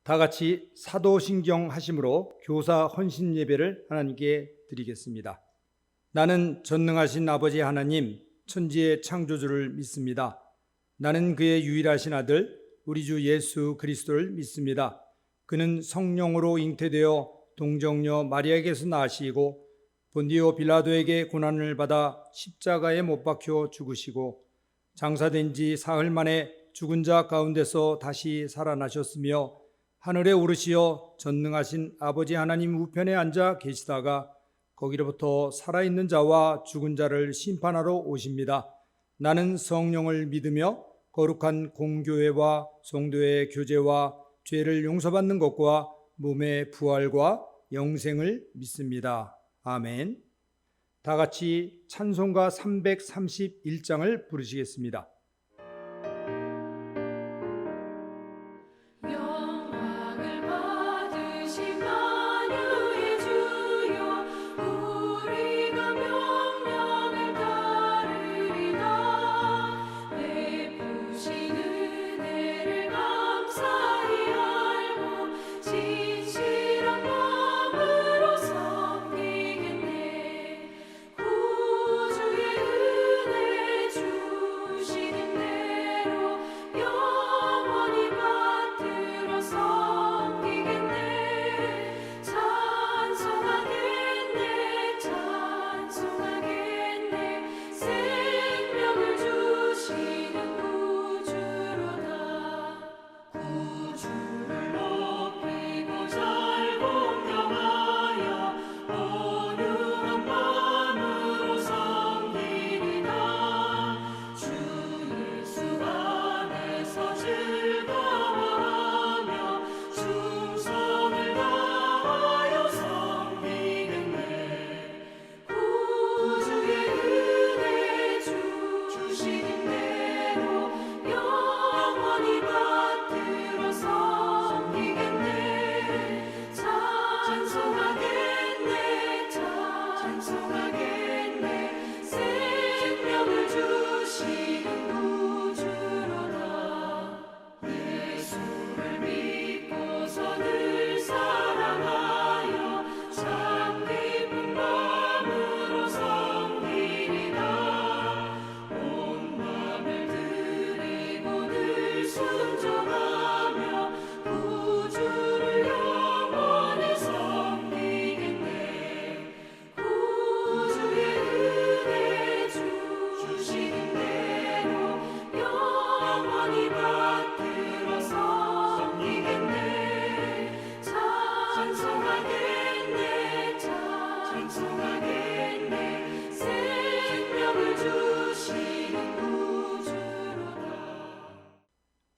다 같이 사도신경 하심으로 교사 헌신 예배를 하나님께 드리겠습니다. 나는 전능하신 아버지 하나님, 천지의 창조주를 믿습니다. 나는 그의 유일하신 아들, 우리 주 예수 그리스도를 믿습니다. 그는 성령으로 잉태되어 동정녀 마리아에게서 나시고 본디오 빌라도에게 고난을 받아 십자가에 못 박혀 죽으시고 장사된 지 사흘 만에 죽은 자 가운데서 다시 살아나셨으며 하늘에 오르시어 전능하신 아버지 하나님 우편에 앉아 계시다가 거기로부터 살아있는 자와 죽은 자를 심판하러 오십니다. 나는 성령을 믿으며 거룩한 공교회와 성도의 교제와 죄를 용서받는 것과 몸의 부활과 영생을 믿습니다. 아멘. 다 같이 찬송가 331장을 부르시겠습니다.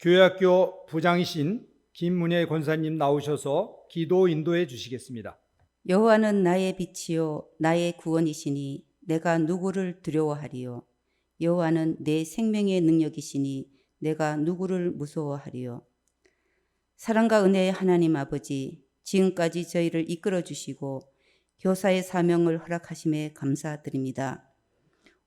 교회학교 부장이신 김문혜 권사님 나오셔서 기도 인도해 주시겠습니다. 여호와는 나의 빛이요 나의 구원이시니 내가 누구를 두려워하리요. 여호와는 내 생명의 능력이시니 내가 누구를 무서워하리요. 사랑과 은혜의 하나님 아버지, 지금까지 저희를 이끌어 주시고 교사의 사명을 허락하심에 감사드립니다.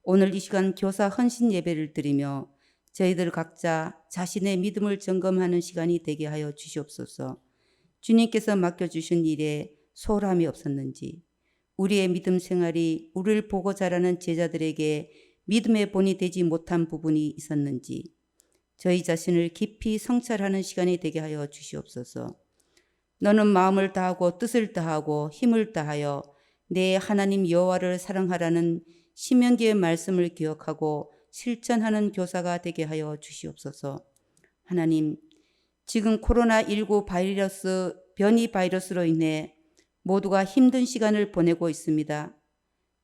오늘 이 시간 교사 헌신 예배를 드리며 저희들 각자 자신의 믿음을 점검하는 시간이 되게 하여 주시옵소서. 주님께서 맡겨주신 일에 소홀함이 없었는지, 우리의 믿음 생활이 우리를 보고 자라는 제자들에게 믿음의 본이 되지 못한 부분이 있었는지, 저희 자신을 깊이 성찰하는 시간이 되게 하여 주시옵소서. 너는 마음을 다하고 뜻을 다하고 힘을 다하여 내 하나님 여호와를 사랑하라는 신명기의 말씀을 기억하고 실천하는 교사가 되게 하여 주시옵소서. 하나님, 지금 코로나19 바이러스 변이 바이러스로 인해 모두가 힘든 시간을 보내고 있습니다.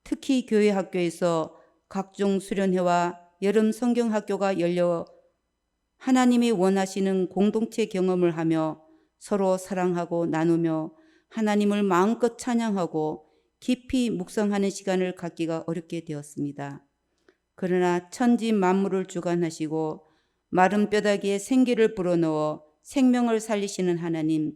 특히 교회 학교에서 각종 수련회와 여름 성경학교가 열려 하나님이 원하시는 공동체 경험을 하며 서로 사랑하고 나누며 하나님을 마음껏 찬양하고 깊이 묵상하는 시간을 갖기가 어렵게 되었습니다. 그러나 천지 만물을 주관하시고 마른 뼈다귀에 생기를 불어넣어 생명을 살리시는 하나님,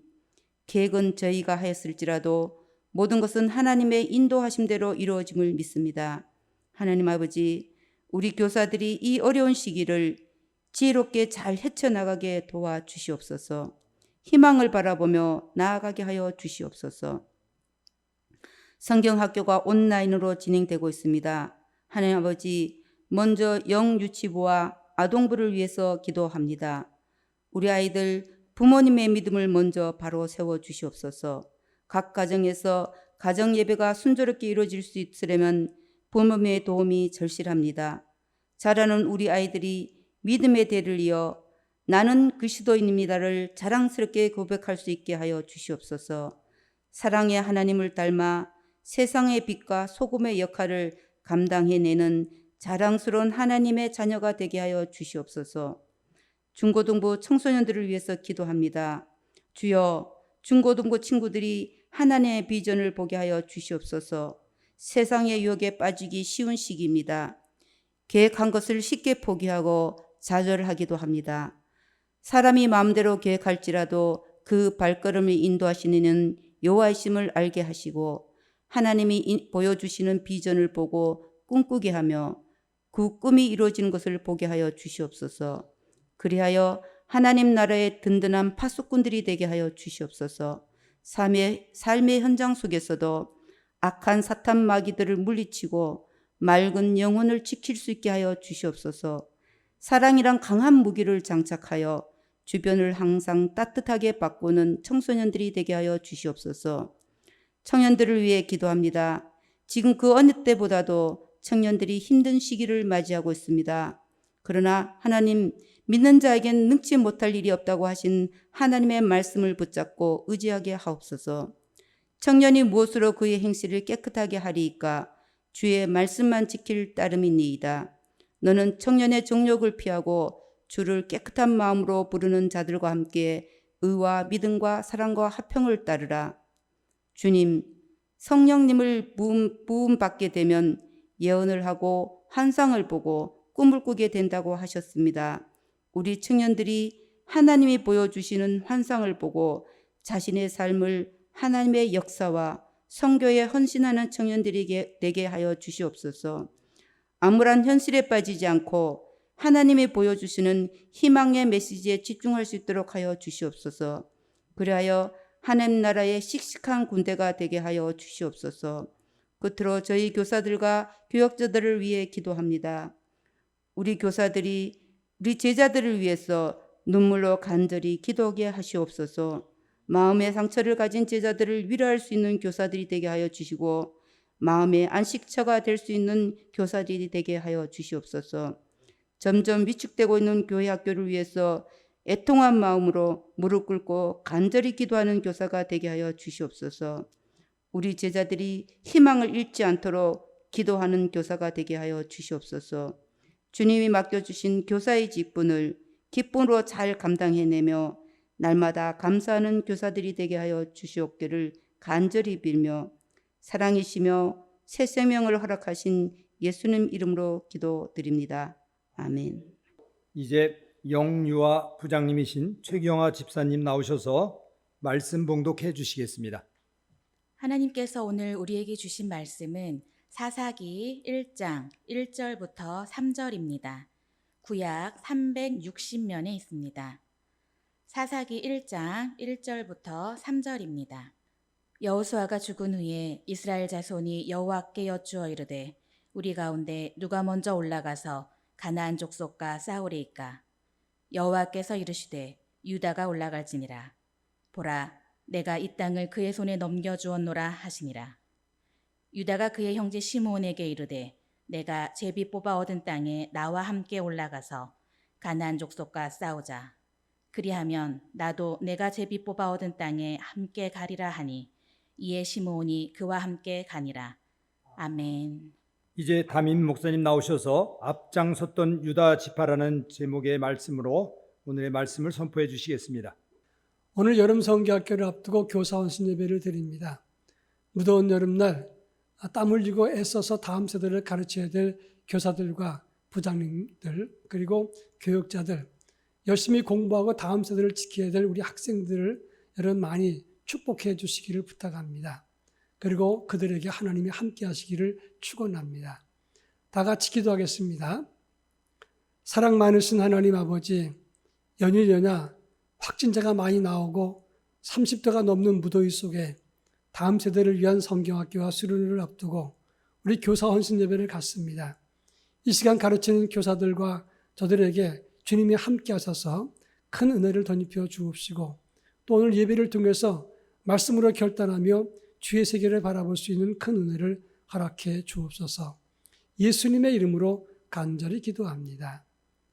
계획은 저희가 하였을지라도 모든 것은 하나님의 인도하심대로 이루어짐을 믿습니다. 하나님 아버지, 우리 교사들이 이 어려운 시기를 지혜롭게 잘 헤쳐나가게 도와주시옵소서. 희망을 바라보며 나아가게 하여 주시옵소서. 성경학교가 온라인으로 진행되고 있습니다. 하나님 아버지, 먼저 영유치부와 아동부를 위해서 기도합니다. 우리 아이들 부모님의 믿음을 먼저 바로 세워 주시옵소서. 각 가정에서 가정 예배가 순조롭게 이루어질 수 있으려면 부모님의 도움이 절실합니다. 자라는 우리 아이들이 믿음의 대를 이어 나는 그리스도인입니다를 자랑스럽게 고백할 수 있게 하여 주시옵소서. 사랑의 하나님을 닮아 세상의 빛과 소금의 역할을 감당해내는 자랑스러운 하나님의 자녀가 되게 하여 주시옵소서. 중고등부 청소년들을 위해서 기도합니다. 주여, 중고등부 친구들이 하나님의 비전을 보게 하여 주시옵소서. 세상의 유혹에 빠지기 쉬운 시기입니다. 계획한 것을 쉽게 포기하고 좌절하기도 합니다. 사람이 마음대로 계획할지라도 그 발걸음을 인도하시는 여호와이심을 알게 하시고 하나님이 보여주시는 비전을 보고 꿈꾸게 하며 그 꿈이 이루어지는 것을 보게 하여 주시옵소서. 그리하여 하나님 나라의 든든한 파수꾼들이 되게 하여 주시옵소서. 삶의 현장 속에서도 악한 사탄 마귀들을 물리치고 맑은 영혼을 지킬 수 있게 하여 주시옵소서. 사랑이란 강한 무기를 장착하여 주변을 항상 따뜻하게 바꾸는 청소년들이 되게 하여 주시옵소서. 청년들을 위해 기도합니다. 지금 그 어느 때보다도 청년들이 힘든 시기를 맞이하고 있습니다. 그러나 하나님, 믿는 자에겐 능치 못할 일이 없다고 하신 하나님의 말씀을 붙잡고 의지하게 하옵소서. 청년이 무엇으로 그의 행실을 깨끗하게 하리이까? 주의 말씀만 지킬 따름이니이다. 너는 청년의 정욕을 피하고 주를 깨끗한 마음으로 부르는 자들과 함께 의와 믿음과 사랑과 화평을 따르라. 주님, 성령님을 부음받게 되면 예언을 하고 환상을 보고 꿈을 꾸게 된다고 하셨습니다. 우리 청년들이 하나님이 보여주시는 환상을 보고 자신의 삶을 하나님의 역사와 성교에 헌신하는 청년들에게 되게 하여 주시옵소서. 암울한 현실에 빠지지 않고 하나님이 보여주시는 희망의 메시지에 집중할 수 있도록 하여 주시옵소서. 그리하여 하나님 나라의 씩씩한 군대가 되게 하여 주시옵소서. 끝으로 저희 교사들과 교역자들을 위해 기도합니다. 우리 교사들이 우리 제자들을 위해서 눈물로 간절히 기도하게 하시옵소서. 마음의 상처를 가진 제자들을 위로할 수 있는 교사들이 되게 하여 주시고 마음의 안식처가 될 수 있는 교사들이 되게 하여 주시옵소서. 점점 위축되고 있는 교회 학교를 위해서 애통한 마음으로 무릎 꿇고 간절히 기도하는 교사가 되게 하여 주시옵소서. 우리 제자들이 희망을 잃지 않도록 기도하는 교사가 되게 하여 주시옵소서. 주님이 맡겨주신 교사의 직분을 기쁨으로 잘 감당해내며 날마다 감사하는 교사들이 되게 하여 주시옵기를 간절히 빌며 사랑이시며 새 생명을 허락하신 예수님 이름으로 기도드립니다. 아멘. 이제 영유아 부장님이신 최경화 집사님 나오셔서 말씀 봉독해 주시겠습니다. 하나님께서 오늘 우리에게 주신 말씀은 사사기 1장 1절부터 3절입니다. 구약 360면에 있습니다. 사사기 1장 1절부터 3절입니다. 여호수아가 죽은 후에 이스라엘 자손이 여호와께 여쭈어 이르되 우리 가운데 누가 먼저 올라가서 가나안 족속과 싸우리이까? 여호와께서 이르시되 유다가 올라갈지니라. 보라, 내가 이 땅을 그의 손에 넘겨주었노라 하시니라. 유다가 그의 형제 시므온에게 이르되 내가 제비 뽑아 얻은 땅에 나와 함께 올라가서 가나안 족속과 싸우자. 그리하면 나도 내가 제비 뽑아 얻은 땅에 함께 가리라 하니 이에 시므온이 그와 함께 가니라. 아멘. 이제 담임 목사님 나오셔서 앞장섰던 유다 지파라는 제목의 말씀으로 오늘의 말씀을 선포해 주시겠습니다. 오늘 여름 성교학교를 앞두고 교사 헌신 예배를 드립니다. 무더운 여름날 땀 흘리고 애써서 다음 세대를 가르쳐야 될 교사들과 부장님들 그리고 교육자들, 열심히 공부하고 다음 세대를 지켜야 될 우리 학생들을 여러분 많이 축복해 주시기를 부탁합니다. 그리고 그들에게 하나님이 함께 하시기를 축원합니다. 다 같이 기도하겠습니다. 사랑 많으신 하나님 아버지, 연일연야 확진자가 많이 나오고 30대가 넘는 무더위 속에 다음 세대를 위한 성경학교와 수련회를 앞두고 우리 교사 헌신 예배를 갖습니다. 이 시간 가르치는 교사들과 저들에게 주님이 함께 하셔서 큰 은혜를 덧입혀 주옵시고 또 오늘 예배를 통해서 말씀으로 결단하며 주의 세계를 바라볼 수 있는 큰 은혜를 허락해 주옵소서. 예수님의 이름으로 간절히 기도합니다.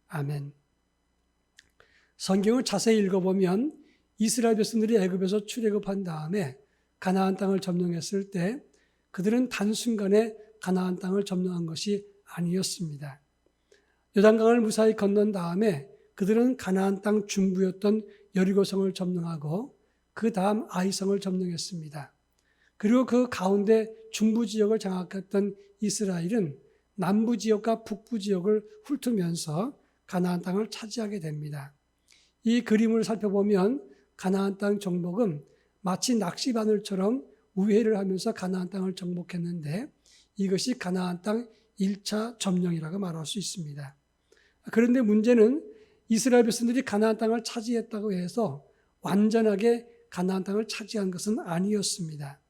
아멘. 성경을 자세히 읽어보면 이스라엘 백성들이 애굽에서 출애굽한 다음에 가나안 땅을 점령했을 때 그들은 단순간에 가나안 땅을 점령한 것이 아니었습니다. 요단강을 무사히 건넌 다음에 그들은 가나안 땅 중부였던 여리고성을 점령하고 그 다음 아이성을 점령했습니다. 그리고 그 가운데 중부 지역을 장악했던 이스라엘은 남부 지역과 북부 지역을 훑으면서 가나안 땅을 차지하게 됩니다. 이 그림을 살펴보면 가나안 땅 정복은 마치 낚시바늘처럼 우회를 하면서 가나안 땅을 정복했는데 이것이 가나안 땅 1차 점령이라고 말할 수 있습니다. 그런데 문제는 이스라엘 백성들이 가나안 땅을 차지했다고 해서 완전하게 가나안 땅을 차지한 것은 아니었습니다.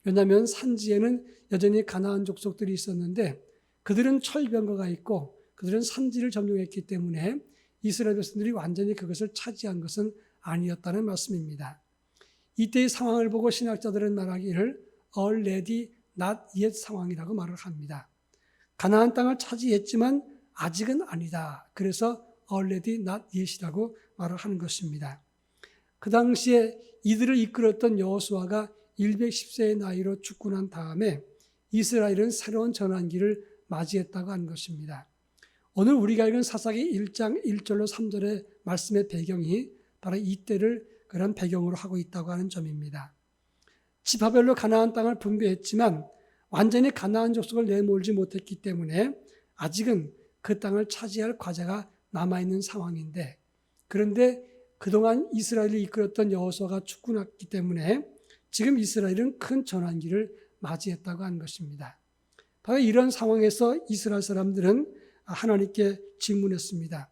왜냐하면 산지에는 여전히 가나안 족속들이 있었는데 그들은 철병거가 있고 그들은 산지를 점령했기 때문에 이스라엘 백성들이 완전히 그것을 차지한 것은 아니었다는 말씀입니다. 이때의 상황을 보고 신학자들은 말하기를 already not yet 상황이라고 말을 합니다. 가나안 땅을 차지했지만 아직은 아니다. 그래서 already not yet이라고 말을 하는 것입니다. 그 당시에 이들을 이끌었던 여호수아가 110세의 나이로 죽고 난 다음에 이스라엘은 새로운 전환기를 맞이했다고 하는 것입니다. 오늘 우리가 읽은 사사기 1장 1절로 3절의 말씀의 배경이 바로 이때를 그런 배경으로 하고 있다고 하는 점입니다. 지파별로 가나안 땅을 분배했지만 완전히 가나안 족속을 내몰지 못했기 때문에 아직은 그 땅을 차지할 과제가 남아있는 상황인데 그런데 그동안 이스라엘을 이끌었던 여호수아가 죽고 났기 때문에 지금 이스라엘은 큰 전환기를 맞이했다고 하는 것입니다. 바로 이런 상황에서 이스라엘 사람들은 하나님께 질문했습니다.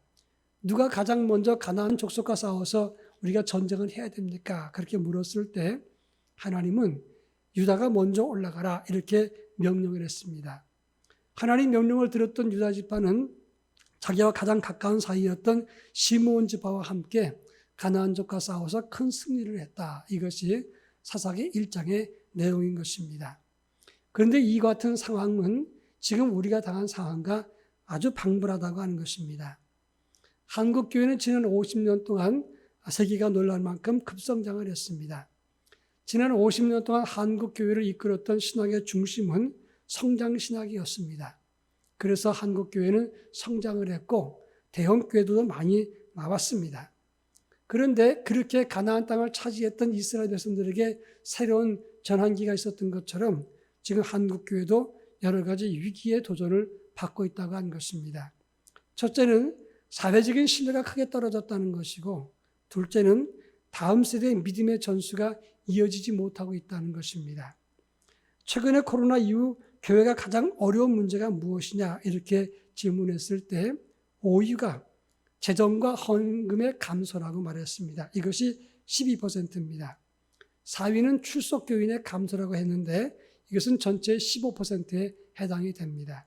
누가 가장 먼저 가나안 족속과 싸워서 우리가 전쟁을 해야 됩니까? 그렇게 물었을 때 하나님은 유다가 먼저 올라가라 이렇게 명령을 했습니다. 하나님 명령을 들었던 유다 지파는 자기와 가장 가까운 사이였던 시므온 지파와 함께 가나안족과 싸워서 큰 승리를 했다. 이것이 사사기 1장의 내용인 것입니다. 그런데 이 같은 상황은 지금 우리가 당한 상황과 아주 방불하다고 하는 것입니다. 한국교회는 지난 50년 동안 세계가 놀랄 만큼 급성장을 했습니다. 지난 50년 동안 한국교회를 이끌었던 신학의 중심은 성장신학이었습니다. 그래서 한국교회는 성장을 했고 대형교회도 많이 나왔습니다. 그런데 그렇게 가나안 땅을 차지했던 이스라엘 백성들에게 새로운 전환기가 있었던 것처럼 지금 한국교회도 여러 가지 위기의 도전을 받고 있다고 하는 것입니다. 첫째는 사회적인 신뢰가 크게 떨어졌다는 것이고 둘째는 다음 세대의 믿음의 전수가 이어지지 못하고 있다는 것입니다. 최근에 코로나 이후 교회가 가장 어려운 문제가 무엇이냐 이렇게 질문했을 때 5위가 재정과 헌금의 감소라고 말했습니다. 이것이 12%입니다. 4위는 출석교인의 감소라고 했는데 이것은 전체의 15%에 해당이 됩니다.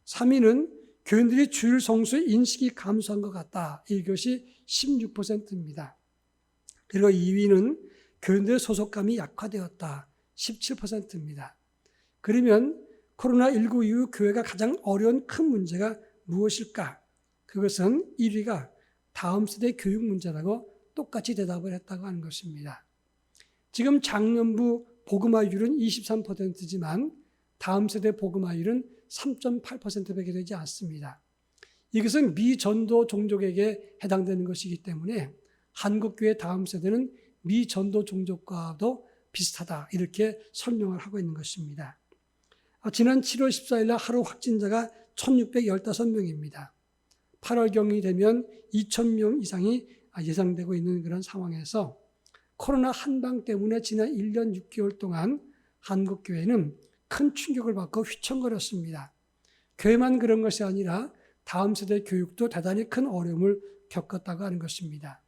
3위는 교인들이 주일 성수의 인식이 감소한 것 같다. 이것이 16%입니다. 그리고 2위는 교인들의 소속감이 약화되었다. 17%입니다. 그러면 코로나19 이후 교회가 가장 어려운 큰 문제가 무엇일까? 그것은 1위가 다음 세대 교육 문제라고 똑같이 대답을 했다고 하는 것입니다. 지금 장년부 복음화율은 23%지만 다음 세대 복음화율은 3.8%밖에 되지 않습니다. 이것은 미전도 종족에게 해당되는 것이기 때문에 한국교회 다음 세대는 미전도 종족과도 비슷하다 이렇게 설명을 하고 있는 것입니다. 지난 7월 14일 날 하루 확진자가 1615명입니다. 8월경이 되면 2,000명 이상이 예상되고 있는 그런 상황에서 코로나 한방 때문에 지난 1년 6개월 동안 한국교회는 큰 충격을 받고 휘청거렸습니다. 교회만 그런 것이 아니라 다음 세대 교육도 대단히 큰 어려움을 겪었다고 하는 것입니다.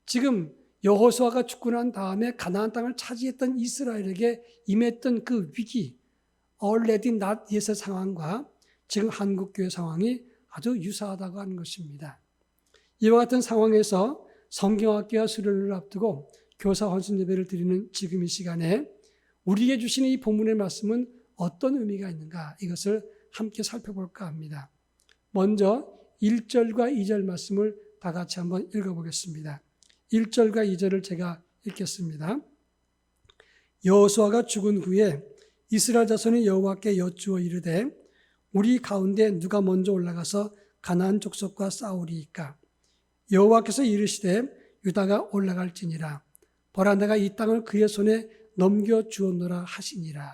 지금 여호수아가 죽고 난 다음에 가나안 땅을 차지했던 이스라엘에게 임했던 그 위기, already not yet의 상황과 지금 한국교회 상황이 아주 유사하다고 하는 것입니다. 이와 같은 상황에서 성경학교와 수련을 앞두고 교사 헌신 예배를 드리는 지금 이 시간에 우리에게 주신 이 본문의 말씀은 어떤 의미가 있는가, 이것을 함께 살펴볼까 합니다. 먼저 1절과 2절 말씀을 다 같이 한번 읽어보겠습니다. 1절과 2절을 제가 읽겠습니다. 여호수아가 죽은 후에 이스라엘 자손이 여호와께 여쭈어 이르되 우리 가운데 누가 먼저 올라가서 가나안 족속과 싸우리이까? 여호와께서 이르시되 유다가 올라갈지니라. 보라, 내가 이 땅을 그의 손에 넘겨주었노라 하시니라.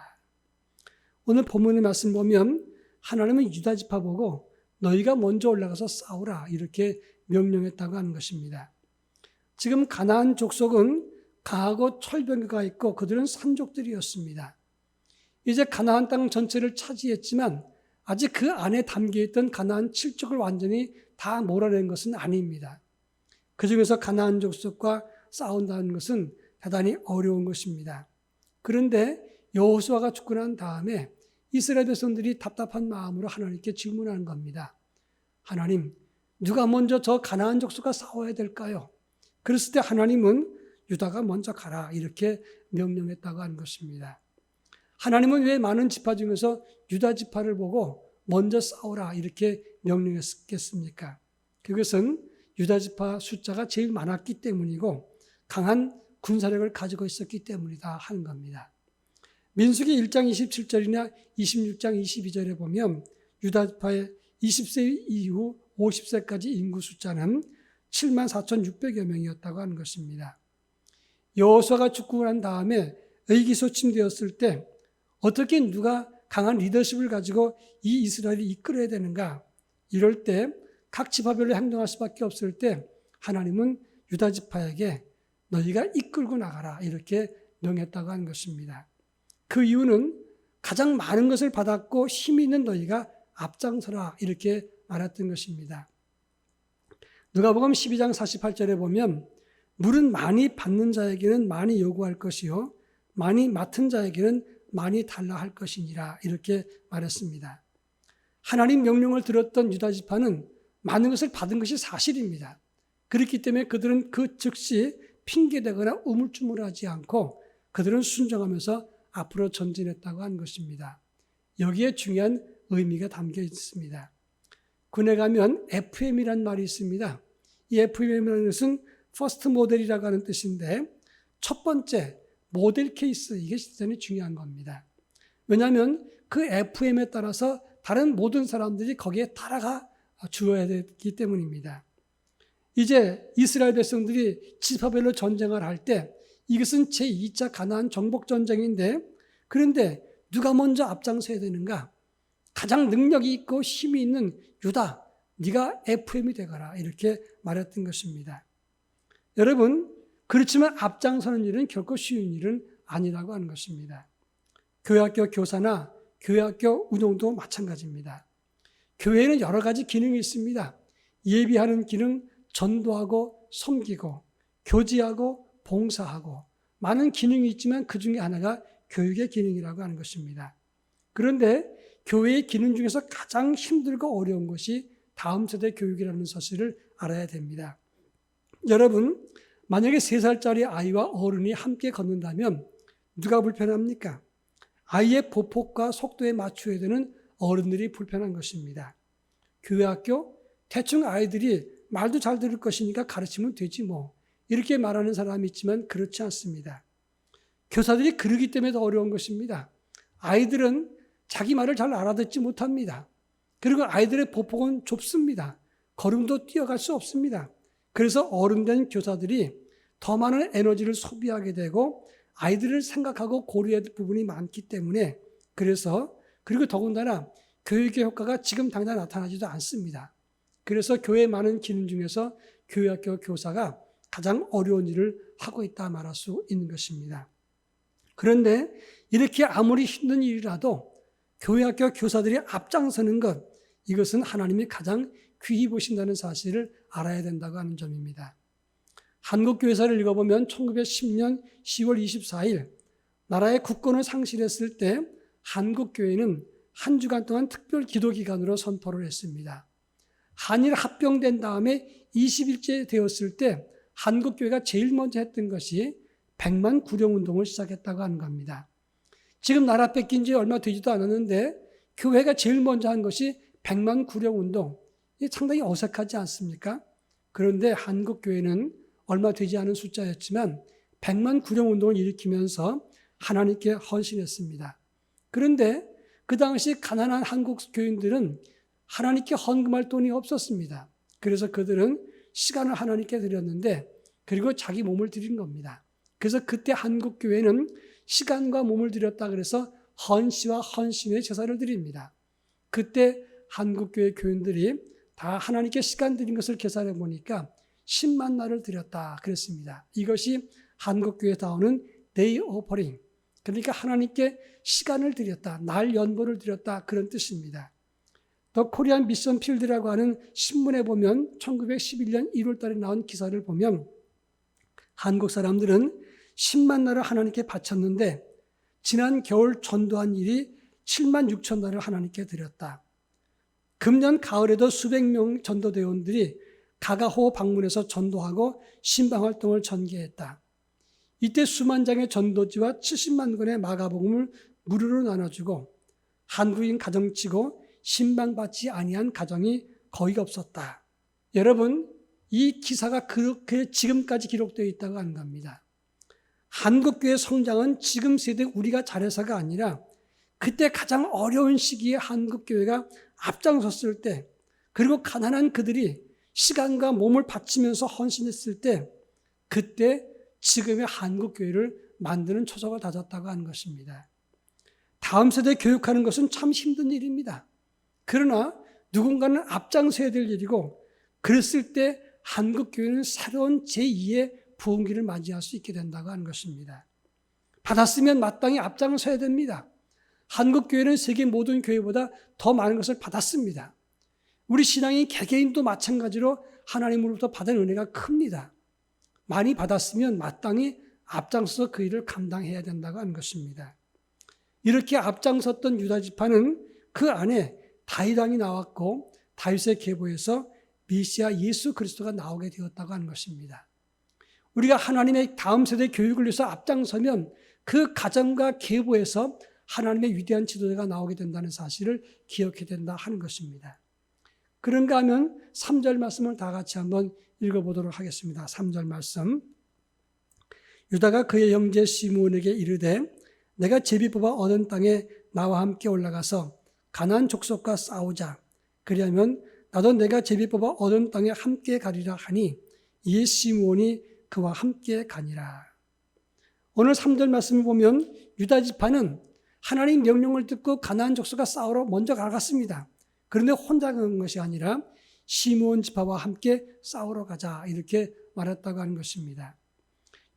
오늘 본문의 말씀 보면 하나님은 유다 지파 보고 너희가 먼저 올라가서 싸우라 이렇게 명령했다고 하는 것입니다. 지금 가나안 족속은 강하고 철병거가 있고 그들은 산족들이었습니다. 이제 가나안 땅 전체를 차지했지만 아직 그 안에 담겨있던 가나안 7족을 완전히 다 몰아낸 것은 아닙니다. 그 중에서 가나안 족속과 싸운다는 것은 대단히 어려운 것입니다. 그런데 여호수아가 죽고 난 다음에 이스라엘 백성들이 답답한 마음으로 하나님께 질문하는 겁니다. 하나님, 누가 먼저 저 가나안 족속과 싸워야 될까요? 그랬을 때 하나님은 유다가 먼저 가라 이렇게 명령했다고 하는 것입니다. 하나님은 왜 많은 지파 중에서 유다 지파를 보고 먼저 싸우라 이렇게 명령했겠습니까? 그것은 유다 지파 숫자가 제일 많았기 때문이고 강한 군사력을 가지고 있었기 때문이다 하는 겁니다. 민수기 1장 27절이나 26장 22절에 보면 유다 지파의 20세 이후 50세까지 인구 숫자는 74,600여 명이었다고 하는 것입니다. 여호수아가 죽고 난 다음에 의기소침되었을 때 어떻게 누가 강한 리더십을 가지고 이 이스라엘을 이끌어야 되는가? 이럴 때 각 지파별로 행동할 수밖에 없을 때 하나님은 유다 지파에게 너희가 이끌고 나가라 이렇게 명했다고 하는 것입니다. 그 이유는 가장 많은 것을 받았고 힘이 있는 너희가 앞장서라 이렇게 말했던 것입니다. 누가복음 12장 48절에 보면 물은 많이 받는 자에게는 많이 요구할 것이요 많이 맡은 자에게는 많이 달라 할 것이니라 이렇게 말했습니다. 하나님 명령을 들었던 유다 지파는 많은 것을 받은 것이 사실입니다. 그렇기 때문에 그들은 그 즉시 핑계대거나 우물쭈물하지 않고 그들은 순종하면서 앞으로 전진했다고 하는 것입니다. 여기에 중요한 의미가 담겨 있습니다. 군에 가면 FM이라는 말이 있습니다. 이 FM이라는 것은 퍼스트 모델이라고 하는 뜻인데 첫 번째 모델 케이스, 이게 대단히 중요한 겁니다. 왜냐하면 그 FM에 따라서 다른 모든 사람들이 거기에 따라가 주어야 되기 때문입니다. 이제 이스라엘 백성들이 지파별로 전쟁을 할 때 이것은 제2차 가나안 정복 전쟁인데 그런데 누가 먼저 앞장서야 되는가? 가장 능력이 있고 힘이 있는 유다, 네가 FM이 되거라 이렇게 말했던 것입니다. 여러분, 그렇지만 앞장서는 일은 결코 쉬운 일은 아니라고 하는 것입니다. 교회학교 교사나 교회학교 운영도 마찬가지입니다. 교회에는 여러 가지 기능이 있습니다. 예비하는 기능, 전도하고 섬기고 교지하고 봉사하고 많은 기능이 있지만 그 중에 하나가 교육의 기능이라고 하는 것입니다. 그런데 교회의 기능 중에서 가장 힘들고 어려운 것이 다음 세대 교육이라는 사실을 알아야 됩니다. 여러분, 만약에 3살짜리 아이와 어른이 함께 걷는다면 누가 불편합니까? 아이의 보폭과 속도에 맞춰야 되는 어른들이 불편한 것입니다. 교회 학교 대충 아이들이 말도 잘 들을 것이니까 가르치면 되지 뭐 이렇게 말하는 사람이 있지만 그렇지 않습니다. 교사들이 그러기 때문에 더 어려운 것입니다. 아이들은 자기 말을 잘 알아듣지 못합니다. 그리고 아이들의 보폭은 좁습니다. 걸음도 뛰어갈 수 없습니다. 그래서 어른된 교사들이 더 많은 에너지를 소비하게 되고 아이들을 생각하고 고려해야 될 부분이 많기 때문에 그리고 더군다나 교육의 효과가 지금 당장 나타나지도 않습니다. 그래서 교회의 많은 기능 중에서 교회학교 교사가 가장 어려운 일을 하고 있다 말할 수 있는 것입니다. 그런데 이렇게 아무리 힘든 일이라도 교회학교 교사들이 앞장서는 것, 이것은 하나님이 가장 귀히 보신다는 사실을 알아야 된다고 하는 점입니다. 한국교회사를 읽어보면 1910년 10월 24일 나라의 국권을 상실했을 때 한국교회는 한 주간 동안 특별 기도기간으로 선포를 했습니다. 한일 합병된 다음에 20일째 되었을 때 한국교회가 제일 먼저 했던 것이 100만 구령운동을 시작했다고 하는 겁니다. 지금 나라 뺏긴 지 얼마 되지도 않았는데 교회가 제일 먼저 한 것이 100만 구령운동. 이게 상당히 어색하지 않습니까? 그런데 한국교회는 얼마 되지 않은 숫자였지만 100만 구령운동을 일으키면서 하나님께 헌신했습니다. 그런데 그 당시 가난한 한국 교인들은 하나님께 헌금할 돈이 없었습니다. 그래서 그들은 시간을 하나님께 드렸는데 그리고 자기 몸을 드린 겁니다. 그래서 그때 한국교회는 시간과 몸을 드렸다 그래서 헌시와 헌신의 제사를 드립니다. 그때 한국교회 교인들이 다 하나님께 시간 드린 것을 계산해 보니까 10만 날을 드렸다 그랬습니다. 이것이 한국교회다우는 데이 오퍼링, 그러니까 하나님께 시간을 드렸다, 날 연보를 드렸다 그런 뜻입니다. 더 코리안 미션 필드라고 하는 신문에 보면 1911년 1월 달에 나온 기사를 보면 한국 사람들은 10만 날을 하나님께 바쳤는데 지난 겨울 전도한 일이 7만 6천 날을 하나님께 드렸다. 금년 가을에도 수백 명 전도대원들이 가가호 방문해서 전도하고 신방활동을 전개했다. 이때 수만 장의 전도지와 70만 권의 마가복음을 무료로 나눠주고 한국인 가정치고 신방받지 아니한 가정이 거의 없었다. 여러분, 이 기사가 그렇게 지금까지 기록되어 있다고 하는 겁니다. 한국교회 성장은 지금 세대 우리가 잘해서가 아니라 그때 가장 어려운 시기에 한국교회가 앞장섰을 때, 그리고 가난한 그들이 시간과 몸을 바치면서 헌신했을 때, 그때 지금의 한국교회를 만드는 초석을 다졌다고 하는 것입니다. 다음 세대 교육하는 것은 참 힘든 일입니다. 그러나 누군가는 앞장서야 될 일이고, 그랬을 때 한국교회는 새로운 제2의 부흥기를 맞이할 수 있게 된다고 하는 것입니다. 받았으면 마땅히 앞장서야 됩니다. 한국교회는 세계 모든 교회보다 더 많은 것을 받았습니다. 우리 신앙인 개개인도 마찬가지로 하나님으로부터 받은 은혜가 큽니다. 많이 받았으면 마땅히 앞장서서 그 일을 감당해야 된다고 하는 것입니다. 이렇게 앞장섰던 유다 지파는 그 안에 다윗 왕이 나왔고 다윗의 계보에서 메시아 예수 그리스도가 나오게 되었다고 하는 것입니다. 우리가 하나님의 다음 세대 교육을 위해서 앞장서면 그 가정과 계보에서 하나님의 위대한 지도자가 나오게 된다는 사실을 기억해야 된다 하는 것입니다. 그런가 하면 3절 말씀을 다 같이 한번 읽어보도록 하겠습니다. 3절 말씀. 유다가 그의 형제 시므온에게 이르되 내가 제비 뽑아 얻은 땅에 나와 함께 올라가서 가나안 족속과 싸우자. 그리하면 나도 내가 제비 뽑아 얻은 땅에 함께 가리라 하니 이에 시므온이 그와 함께 가니라. 오늘 3절 말씀을 보면 유다 지파는 하나님 명령을 듣고 가나안 족속과 싸우러 먼저 가갔습니다. 그런데 혼자 간 것이 아니라 시므온 지파와 함께 싸우러 가자 이렇게 말했다고 하는 것입니다.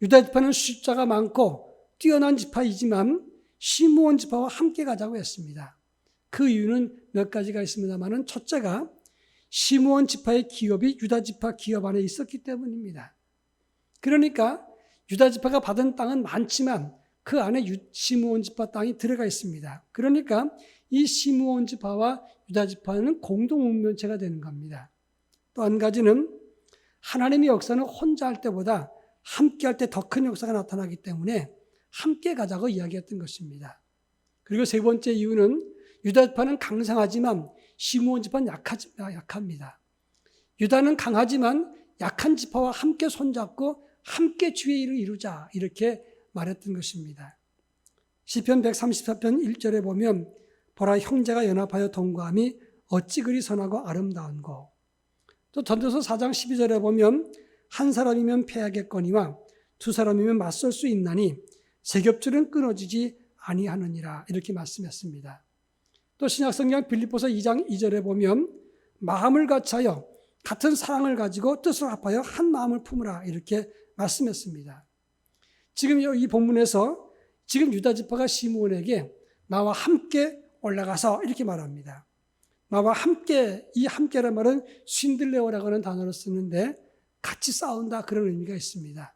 유다 지파는 숫자가 많고 뛰어난 지파이지만 시므온 지파와 함께 가자고 했습니다. 그 이유는 몇 가지가 있습니다만 첫째가 시므온 지파의 기업이 유다 지파 기업 안에 있었기 때문입니다. 그러니까 유다 지파가 받은 땅은 많지만 그 안에 시므온 지파 땅이 들어가 있습니다. 그러니까 이 시므온 지파와 유다 지파는 공동 운명체가 되는 겁니다. 또 한 가지는 하나님의 역사는 혼자 할 때보다 함께 할 때 더 큰 역사가 나타나기 때문에 함께 가자고 이야기했던 것입니다. 그리고 세 번째 이유는 유다 지파는 강성하지만 시므온 지파는 약합니다. 유다는 강하지만 약한 지파와 함께 손잡고 함께 주의 일을 이루자 이렇게 말했던 것입니다. 시편 134편 1절에 보면 보라 형제가 연합하여 동거함이 어찌 그리 선하고 아름다운고. 또 전도서 4장 12절에 보면 한 사람이면 패하겠거니와 두 사람이면 맞설 수 있나니 세 겹줄은 끊어지지 아니하느니라 이렇게 말씀했습니다. 또 신약성경 빌립보서 2장 2절에 보면 마음을 같이하여 같은 사랑을 가지고 뜻을 합하여 한 마음을 품으라 이렇게 말씀했습니다. 지금 이 본문에서 지금 유다 지파가 시므온에게 나와 함께 올라가서 이렇게 말합니다. 나와 함께, 이 함께란 말은 신들레오라고 하는 단어를 쓰는데 같이 싸운다, 그런 의미가 있습니다.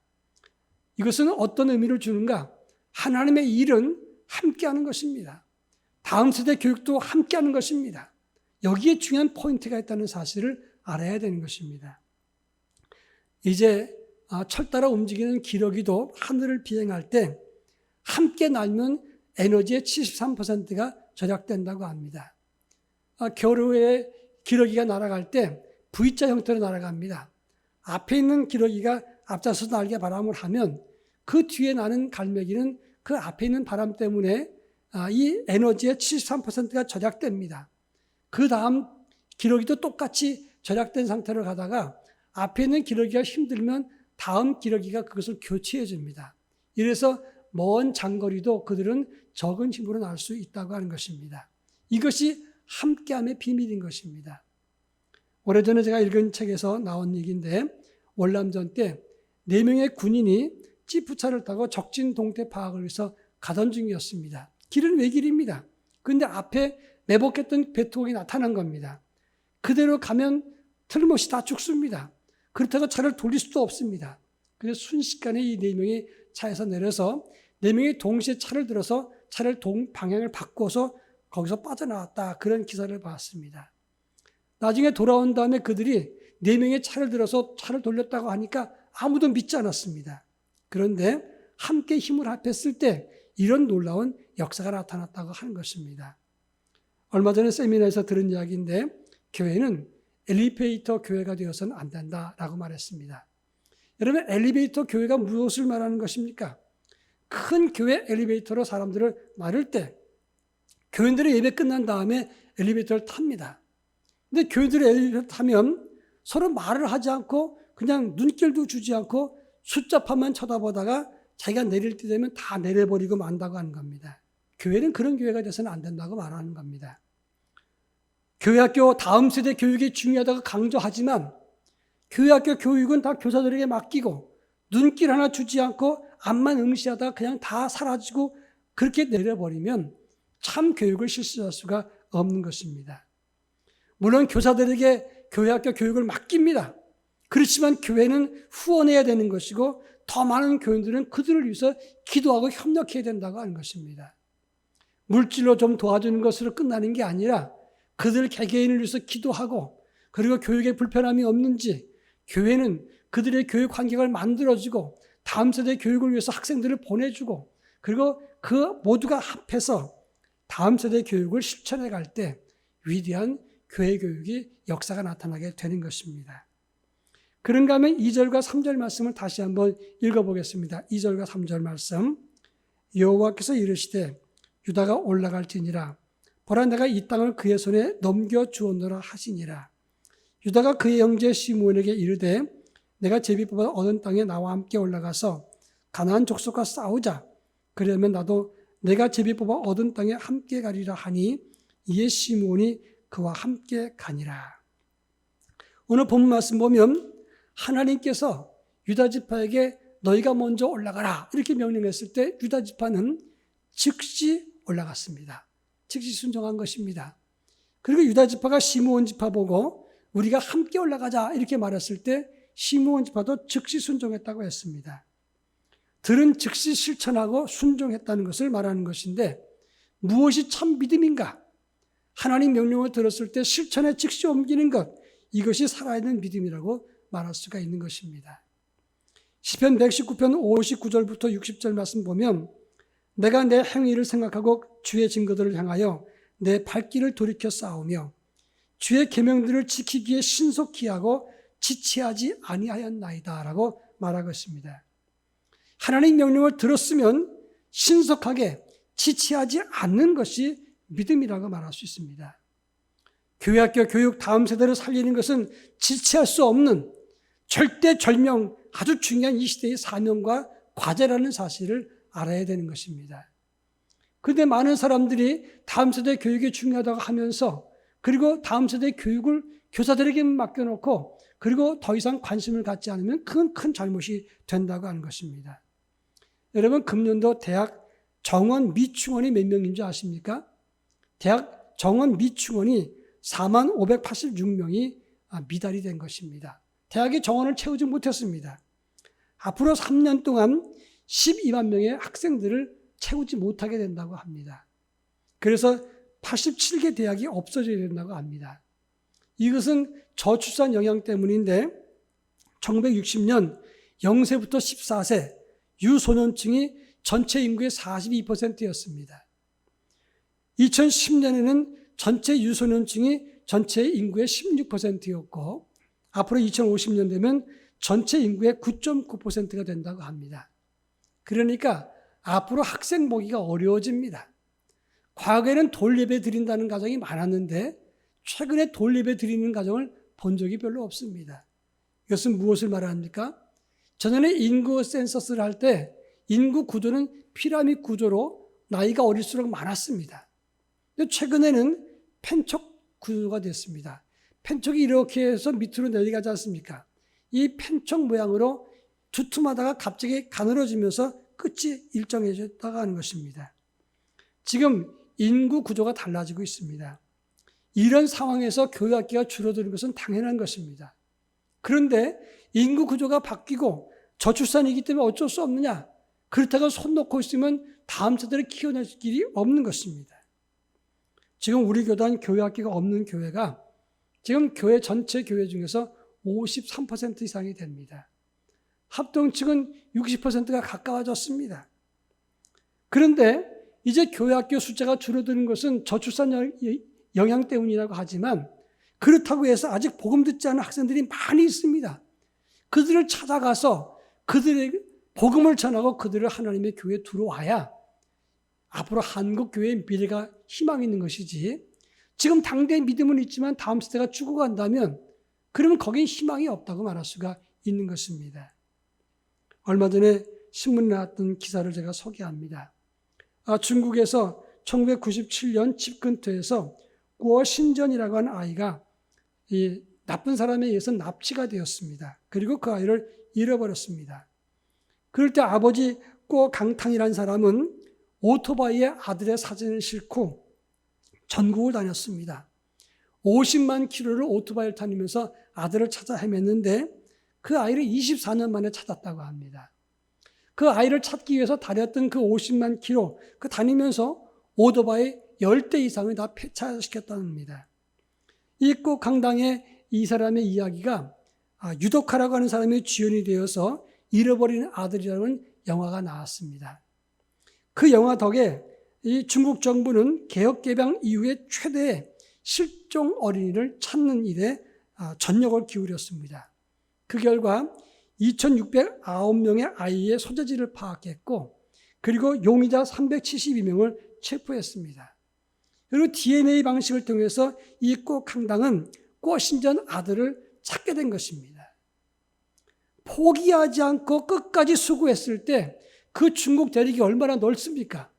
이것은 어떤 의미를 주는가? 하나님의 일은 함께하는 것입니다. 다음 세대 교육도 함께하는 것입니다. 여기에 중요한 포인트가 있다는 사실을 알아야 되는 것입니다. 이제 철 따라 움직이는 기러기도 하늘을 비행할 때 함께 날면 에너지의 73%가 절약된다고 합니다. 겨울에 기러기가 날아갈 때 V자 형태로 날아갑니다. 앞에 있는 기러기가 앞좌서 날개 바람을 하면 그 뒤에 나는 갈매기는 그 앞에 있는 바람 때문에 이 에너지의 73%가 절약됩니다. 그 다음 기러기도 똑같이 절약된 상태로 가다가 앞에 있는 기러기가 힘들면 다음 기러기가 그것을 교체해 줍니다. 이래서 먼 장거리도 그들은 적은 힘으로 날 수 있다고 하는 것입니다. 이것이 함께함의 비밀인 것입니다. 오래전에 제가 읽은 책에서 나온 얘기인데, 월남전 때 4명의 군인이 지프차를 타고 적진 동태 파악을 위해서 가던 중이었습니다. 길은 외길입니다. 그런데 앞에 매복했던 배트공이 나타난 겁니다. 그대로 가면 틀림없이 다 죽습니다. 그렇다고 차를 돌릴 수도 없습니다. 그래서 순식간에 이 4명이 차에서 내려서 4명이 동시에 차를 들어서 차를 방향을 바꿔서 거기서 빠져나왔다, 그런 기사를 봤습니다. 나중에 돌아온 다음에 그들이 4명의 차를 들어서 차를 돌렸다고 하니까 아무도 믿지 않았습니다. 그런데 함께 힘을 합했을 때 이런 놀라운 역사가 나타났다고 하는 것입니다. 얼마 전에 세미나에서 들은 이야기인데, 교회는 엘리베이터 교회가 되어서는 안 된다라고 말했습니다. 여러분, 엘리베이터 교회가 무엇을 말하는 것입니까? 큰 교회 엘리베이터로 사람들을 나를 때 교인들의 예배 끝난 다음에 엘리베이터를 탑니다. 근데 교인들이 엘리베이터 타면 서로 말을 하지 않고 그냥 눈길도 주지 않고 숫자판만 쳐다보다가 자기가 내릴 때 되면 다 내려버리고 만다고 하는 겁니다. 교회는 그런 교회가 돼서는 안 된다고 말하는 겁니다. 교회학교 다음 세대 교육이 중요하다고 강조하지만 교회학교 교육은 다 교사들에게 맡기고 눈길 하나 주지 않고 앞만 응시하다가 그냥 다 사라지고 그렇게 내려버리면 참 교육을 실시할 수가 없는 것입니다. 물론 교사들에게 교회학교 교육을 맡깁니다. 그렇지만 교회는 후원해야 되는 것이고 더 많은 교인들은 그들을 위해서 기도하고 협력해야 된다고 하는 것입니다. 물질로 좀 도와주는 것으로 끝나는 게 아니라 그들 개개인을 위해서 기도하고, 그리고 교육에 불편함이 없는지 교회는 그들의 교육 환경을 만들어주고 다음 세대 교육을 위해서 학생들을 보내주고, 그리고 그 모두가 합해서 다음 세대 교육을 실천해 갈 때 위대한 교회 교육이 역사가 나타나게 되는 것입니다. 그런가 하면 2절과 3절 말씀을 다시 한번 읽어보겠습니다. 2절과 3절 말씀. 여호와께서 이르시되 유다가 올라갈지니라. 보라, 내가 이 땅을 그의 손에 넘겨주었노라 하시니라. 유다가 그의 형제 시므온에게 이르되 내가 제비뽑아 얻은 땅에 나와 함께 올라가서 가나안 족속과 싸우자. 그러면 나도 내가 제비뽑아 얻은 땅에 함께 가리라 하니 이에 시므온이 그와 함께 가니라. 오늘 본 말씀 보면 하나님께서 유다 지파에게 너희가 먼저 올라가라 이렇게 명령했을 때 유다 지파는 즉시 올라갔습니다. 즉시 순종한 것입니다. 그리고 유다 지파가 시므온 지파 보고 우리가 함께 올라가자 이렇게 말했을 때 시므온 지파도 즉시 순종했다고 했습니다. 들은 즉시 실천하고 순종했다는 것을 말하는 것인데, 무엇이 참 믿음인가? 하나님 명령을 들었을 때 실천에 즉시 옮기는 것, 이것이 살아있는 믿음이라고 말할 수가 있는 것입니다. 시편 119편 59절부터 60절 말씀 보면 내가 내 행위를 생각하고 주의 증거들을 향하여 내 발길을 돌이켜 싸우며 주의 계명들을 지키기에 신속히 하고 지체하지 아니하였나이다 라고 말하고 있습니다. 하나님 명령을 들었으면 신속하게 지체하지 않는 것이 믿음이라고 말할 수 있습니다. 교회학교 교육 다음 세대를 살리는 것은 지체할 수 없는 절대절명 아주 중요한 이 시대의 사명과 과제라는 사실을 알아야 되는 것입니다. 그런데 많은 사람들이 다음 세대 교육이 중요하다고 하면서, 그리고 다음 세대 교육을 교사들에게 맡겨놓고 그리고 더 이상 관심을 갖지 않으면 그건 큰 잘못이 된다고 하는 것입니다. 여러분, 금년도 대학 정원 미충원이 몇 명인 줄 아십니까? 대학 정원 미충원이 4586명이 미달이 된 것입니다. 대학의 정원을 채우지 못했습니다. 앞으로 3년 동안 12만 명의 학생들을 채우지 못하게 된다고 합니다. 그래서 87개 대학이 없어져야 된다고 합니다. 이것은 저출산 영향 때문인데 1960년 0세부터 14세 유소년층이 전체 인구의 42%였습니다. 2010년에는 전체 유소년층이 전체 인구의 16%였고 앞으로 2050년 되면 전체 인구의 9.9%가 된다고 합니다. 그러니까 앞으로 학생 보기가 어려워집니다. 과거에는 돌예배 드린다는 가정이 많았는데 최근에 돌예배 드리는 가정을 본 적이 별로 없습니다. 이것은 무엇을 말합니까? 전에 인구 센서스를 할 때 인구 구조는 피라미드 구조로 나이가 어릴수록 많았습니다. 근데 최근에는 펜촉 구조가 됐습니다. 펜촉이 이렇게 해서 밑으로 내려가지 않습니까? 이 펜촉 모양으로 두툼하다가 갑자기 가늘어지면서 끝이 일정해졌다가 하는 것입니다. 지금 인구 구조가 달라지고 있습니다. 이런 상황에서 교육학교가 줄어드는 것은 당연한 것입니다. 그런데 인구 구조가 바뀌고 저출산이기 때문에 어쩔 수 없느냐? 그렇다고 손 놓고 있으면 다음 세대를 키워낼 길이 없는 것입니다. 지금 우리 교단 교육학교가 없는 교회가 지금 교회 전체 교회 중에서 53% 이상이 됩니다. 합동층은 60%가 가까워졌습니다. 그런데 이제 교회학교 숫자가 줄어드는 것은 저출산 영향 때문이라고 하지만 그렇다고 해서 아직 복음 듣지 않은 학생들이 많이 있습니다. 그들을 찾아가서 그들에게 복음을 전하고 그들을 하나님의 교회에 들어와야 앞으로 한국 교회의 미래가 희망이 있는 것이지 지금 당대의 믿음은 있지만 다음 세대가 죽어간다면 그러면 거기에 희망이 없다고 말할 수가 있는 것입니다. 얼마 전에 신문에 나왔던 기사를 제가 소개합니다. 중국에서 1997년 집 근처에서 구어신전이라고 하는 아이가 이 나쁜 사람에 의해서 납치가 되었습니다. 그리고 그 아이를 잃어버렸습니다. 그럴 때 아버지 구 강탕이라는 사람은 오토바이에 아들의 사진을 싣고 전국을 다녔습니다. 50만 킬로를 오토바이를 다니면서 아들을 찾아 헤맸는데 그 아이를 24년 만에 찾았다고 합니다. 그 아이를 찾기 위해서 다녔던 그 50만 킬로 그 다니면서 오토바이 10대 이상을 다 폐차시켰답니다. 이 구 강당의 이 사람의 이야기가 유독하라고 하는 사람의 주연이 되어서 잃어버린 아들이라는 영화가 나왔습니다. 그 영화 덕에 이 중국 정부는 개혁 개방 이후에 최대의 실종 어린이를 찾는 일에 전력을 기울였습니다. 그 결과 2,609명의 아이의 소재지를 파악했고 그리고 용의자 372명을 체포했습니다. 그리고 DNA 방식을 통해서 이 구 강당은 구어신전 아들을 찾게 된 것입니다. 포기하지 않고 끝까지 수고했을 때 그 중국 대륙이 얼마나 넓습니까?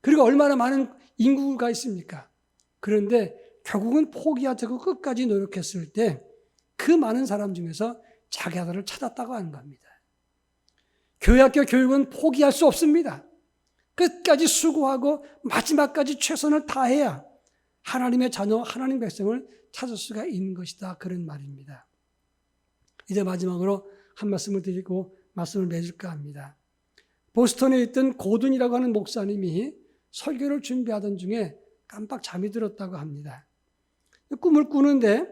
그리고 얼마나 많은 인구가 있습니까? 그런데 결국은 포기하지 않고 끝까지 노력했을 때 그 많은 사람 중에서 자기 아들을 찾았다고 하는 겁니다. 교회학교 교육은 포기할 수 없습니다. 끝까지 수고하고 마지막까지 최선을 다해야 하나님의 자녀, 하나님 백성을 찾을 수가 있는 것이다. 그런 말입니다. 이제 마지막으로 한 말씀을 드리고 말씀을 맺을까 합니다. 보스턴에 있던 고든이라고 하는 목사님이 설교를 준비하던 중에 깜빡 잠이 들었다고 합니다. 꿈을 꾸는데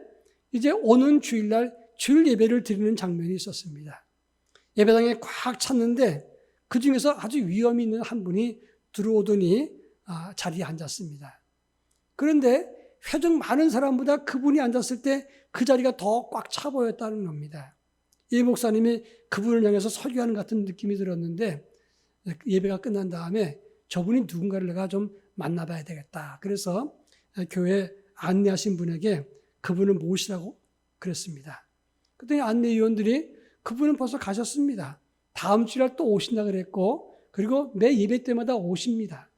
이제 오는 주일날 주일 예배를 드리는 장면이 있었습니다. 예배당에 꽉 찼는데 그 중에서 아주 위엄이 있는 한 분이 들어오더니 자리에 앉았습니다. 그런데 회중 많은 사람보다 그분이 앉았을 때 그 자리가 더 꽉 차 보였다는 겁니다. 이 목사님이 그분을 향해서 설교하는 같은 느낌이 들었는데 예배가 끝난 다음에 저분이 누군가를 내가 좀 만나봐야 되겠다. 그래서 교회 안내하신 분에게 그분을 모시라고 그랬습니다. 그랬더니 안내위원들이 그분은 벌써 가셨습니다. 다음 주일 또 오신다 그랬고 그리고 매 예배 때마다 오십니다.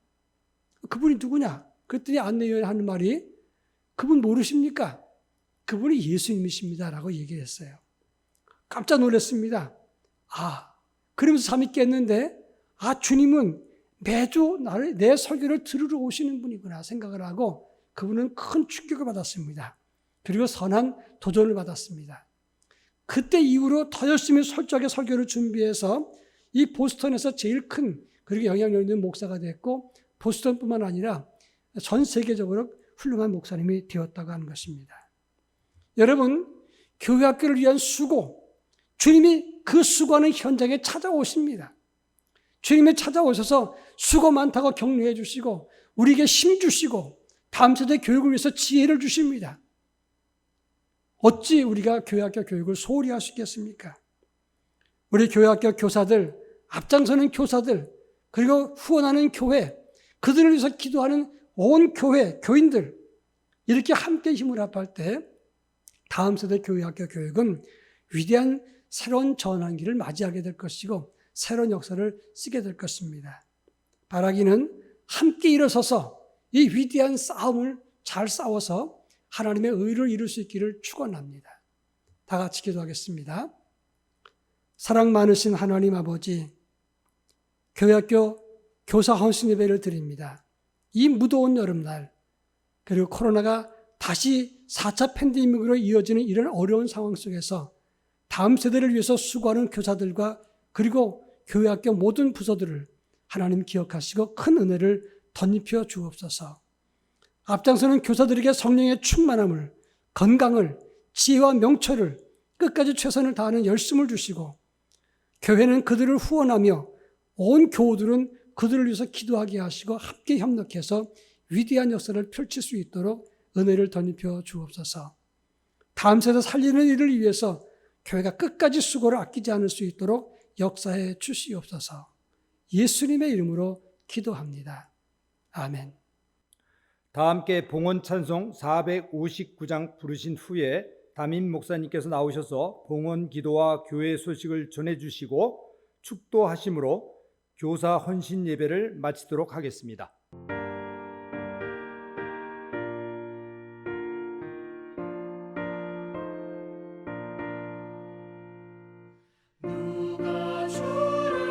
그분이 누구냐? 그랬더니 안내위원이 하는 말이 그분 모르십니까? 그분이 예수님이십니다. 라고 얘기를 했어요. 깜짝 놀랐습니다. 그러면서 잠이 깼는데 주님은 매주 내 설교를 들으러 오시는 분이구나 생각을 하고 그분은 큰 충격을 받았습니다. 그리고 선한 도전을 받았습니다. 그때 이후로 더 열심히 철저하게 설교를 준비해서 이 보스턴에서 제일 큰 그리고 영향력 있는 목사가 됐고 보스턴뿐만 아니라 전 세계적으로 훌륭한 목사님이 되었다고 하는 것입니다. 여러분, 교회 학교를 위한 수고, 주님이 그 수고하는 현장에 찾아오십니다. 주님이 찾아오셔서 수고 많다고 격려해 주시고 우리에게 힘 주시고 다음 세대 교육을 위해서 지혜를 주십니다. 어찌 우리가 교회학교 교육을 소홀히 할 수 있겠습니까? 우리 교회학교 교사들, 앞장서는 교사들, 그리고 후원하는 교회, 그들을 위해서 기도하는 온 교회, 교인들 이렇게 함께 힘을 합할 때 다음 세대 교회학교 교육은 위대한 새로운 전환기를 맞이하게 될 것이고 새로운 역사를 쓰게 될 것입니다. 바라기는 함께 일어서서 이 위대한 싸움을 잘 싸워서 하나님의 의를 이룰 수 있기를 축원합니다. 다 같이 기도하겠습니다. 사랑 많으신 하나님 아버지, 교회학교 교사 헌신 예배를 드립니다. 이 무더운 여름날 그리고 코로나가 다시 4차 팬데믹으로 이어지는 이런 어려운 상황 속에서 다음 세대를 위해서 수고하는 교사들과 그리고 교회학교 모든 부서들을 하나님 기억하시고 큰 은혜를 덧입혀 주옵소서. 앞장서는 교사들에게 성령의 충만함을, 건강을, 지혜와 명철을 끝까지 최선을 다하는 열심을 주시고 교회는 그들을 후원하며 온 교우들은 그들을 위해서 기도하게 하시고 함께 협력해서 위대한 역사를 펼칠 수 있도록 은혜를 덧입혀 주옵소서. 다음 세대 살리는 일을 위해서 교회가 끝까지 수고를 아끼지 않을 수 있도록 역사해 주시옵소서. 예수님의 이름으로 기도합니다. 아멘. 다 함께 봉헌 찬송 459장 부르신 후에 담임 목사님께서 나오셔서 봉헌 기도와 교회 소식을 전해주시고 축도하심으로 교사 헌신 예배를 마치도록 하겠습니다. 누가 주를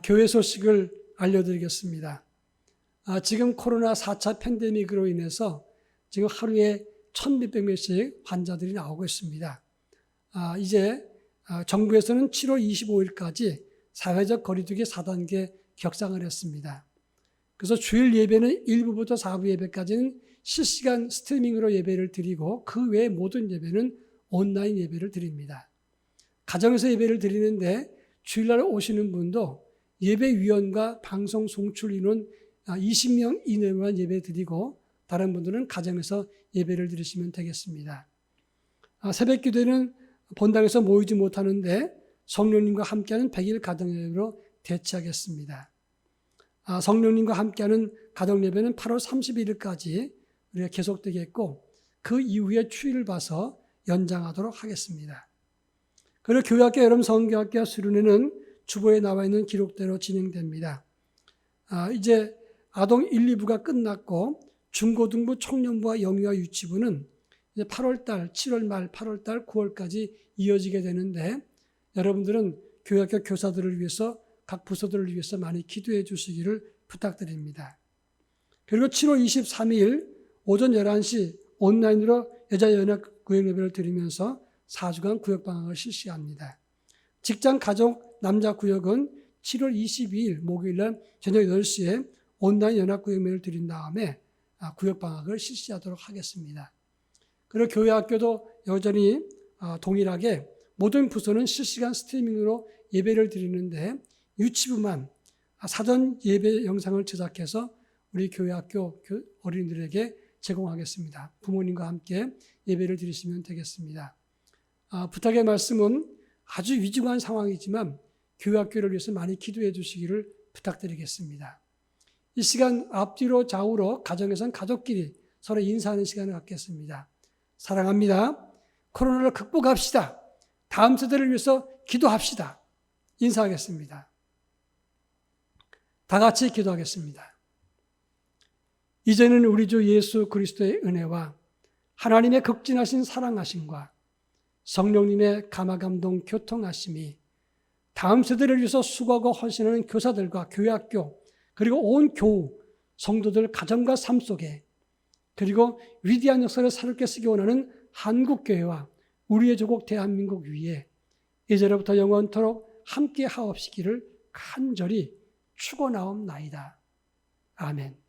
교회 소식을 알려드리겠습니다. 지금 코로나 4차 팬데믹으로 인해서 지금 하루에 1,000몇백 명씩 환자들이 나오고 있습니다. 이제 정부에서는 7월 25일까지 사회적 거리두기 4단계 격상을 했습니다. 그래서 주일 예배는 1부부터 4부 예배까지는 실시간 스트리밍으로 예배를 드리고 그 외의 모든 예배는 온라인 예배를 드립니다. 가정에서 예배를 드리는데 주일날 오시는 분도 예배위원과 방송 송출 인원 20명 이내로만 예배 드리고 다른 분들은 가정에서 예배를 드리시면 되겠습니다. 새벽 기도에는 본당에서 모이지 못하는데 성령님과 함께하는 100일 가정예배로 대체하겠습니다. 성령님과 함께하는 가정예배는 8월 31일까지 우리가 계속되겠고 그 이후에 추이를 봐서 연장하도록 하겠습니다. 그리고 교회학교 여름 성경학교 수련회는 주보에 나와 있는 기록대로 진행됩니다. 이제 아동 1, 2부가 끝났고 중고등부, 청년부와 영유아 유치부는 이제 8월달, 7월 말, 8월달, 9월까지 이어지게 되는데 여러분들은 교회학교 교사들을 위해서 각 부서들을 위해서 많이 기도해 주시기를 부탁드립니다. 그리고 7월 23일 오전 11시 온라인으로 여자연합 구역예배를 드리면서 4주간 구역방학을 실시합니다. 직장, 가족, 남자 구역은 7월 22일 목요일날 저녁 8시에 온라인 연합구역예배를 드린 다음에 구역방학을 실시하도록 하겠습니다. 그리고 교회학교도 여전히 동일하게 모든 부서는 실시간 스트리밍으로 예배를 드리는데 유치부만 사전 예배 영상을 제작해서 우리 교회학교 어린이들에게 제공하겠습니다. 부모님과 함께 예배를 드리시면 되겠습니다. 부탁의 말씀은 아주 위중한 상황이지만 교회학교를 위해서 많이 기도해 주시기를 부탁드리겠습니다. 이 시간 앞뒤로 좌우로 가정에선 가족끼리 서로 인사하는 시간을 갖겠습니다. 사랑합니다. 코로나를 극복합시다. 다음 세대를 위해서 기도합시다. 인사하겠습니다. 다 같이 기도하겠습니다. 이제는 우리 주 예수 그리스도의 은혜와 하나님의 극진하신 사랑하심과 성령님의 감화감동 교통하심이 다음 세대를 위해서 수고하고 헌신하는 교사들과 교회학교 그리고 온 교우, 성도들 가정과 삶 속에 그리고 위대한 역사를 새롭게 쓰기 원하는 한국교회와 우리의 조국 대한민국 위에 이제로부터 영원토록 함께 하옵시기를 간절히 축원하옵나이다. 아멘.